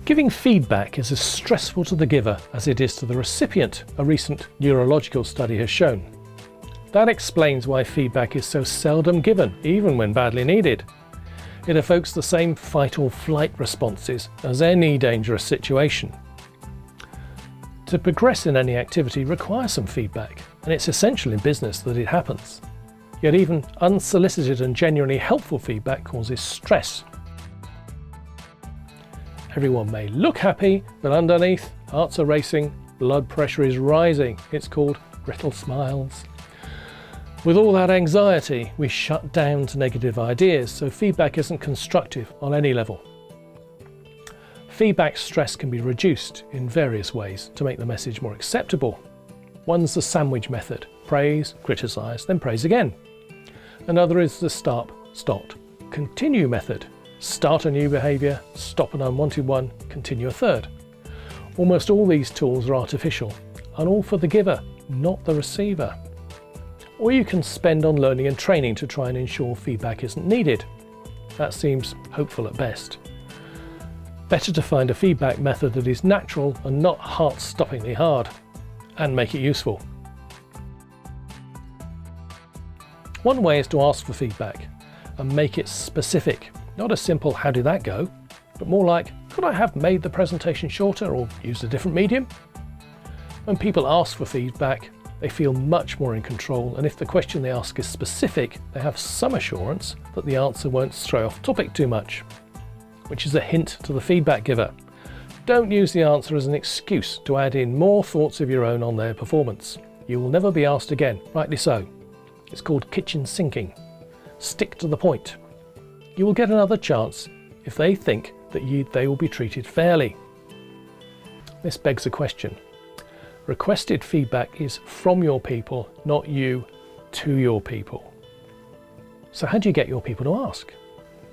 Giving feedback is as stressful to the giver as it is to the recipient, a recent neurological study has shown. That explains why feedback is so seldom given, even when badly needed. It evokes the same fight or flight responses as any dangerous situation. To progress in any activity requires some feedback, and it's essential in business that it happens. Yet even unsolicited and genuinely helpful feedback causes stress. Everyone may look happy, but underneath, hearts are racing, blood pressure is rising. It's called brittle smiles. With all that anxiety, we shut down to negative ideas, so feedback isn't constructive on any level. Feedback stress can be reduced in various ways to make the message more acceptable. One's the sandwich method: praise, criticise, then praise again. Another is the start, continue method: start a new behaviour, stop an unwanted one, continue a third. Almost all these tools are artificial and all for the giver, not the receiver. Or you can spend on learning and training to try and ensure feedback isn't needed. That seems hopeful at best. Better to find a feedback method that is natural and not heart-stoppingly hard, and make it useful. One way is to ask for feedback and make it specific. Not a simple "how did that go?" but more like, could I have made the presentation shorter or used a different medium? When people ask for feedback, they feel much more in control, and if the question they ask is specific, they have some assurance that the answer won't stray off topic too much, which is a hint to the feedback giver. Don't use the answer as an excuse to add in more thoughts of your own on their performance. You will never be asked again, rightly so. It's called kitchen sinking. Stick to the point. You will get another chance if they think that they will be treated fairly. This begs a question. Requested feedback is from your people, not you to your people. So how do you get your people to ask?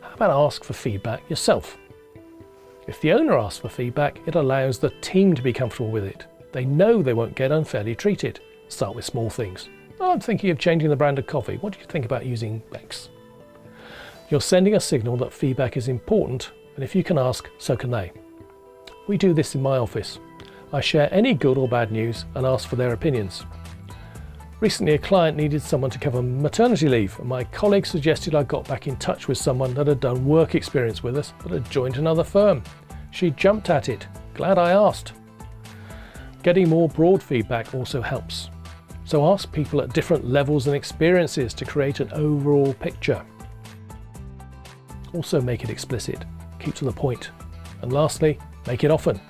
How about ask for feedback yourself? If the owner asks for feedback, it allows the team to be comfortable with it. They know they won't get unfairly treated. Start with small things. "Oh, I'm thinking of changing the brand of coffee. What do you think about using X?" You're sending a signal that feedback is important, and if you can ask, so can they. We do this in my office. I share any good or bad news and ask for their opinions. Recently, a client needed someone to cover maternity leave, and my colleague suggested I got back in touch with someone that had done work experience with us but had joined another firm. She jumped at it. Glad I asked. Getting more broad feedback also helps. So ask people at different levels and experiences to create an overall picture. Also make it explicit. Keep to the point. And lastly, make it often.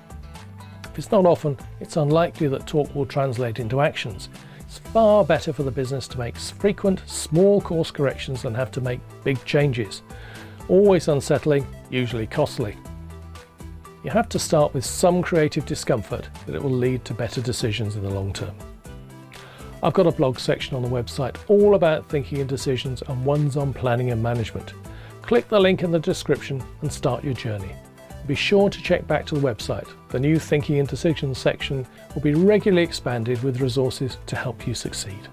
If it's not often, it's unlikely that talk will translate into actions. It's far better for the business to make frequent, small course corrections than have to make big changes. Always unsettling, usually costly. You have to start with some creative discomfort, but it will lead to better decisions in the long term. I've got a blog section on the website all about thinking and decisions, and one's on planning and management. Click the link in the description and start your journey. Be sure to check back to the website. The new Thinking and Decisions section will be regularly expanded with resources to help you succeed.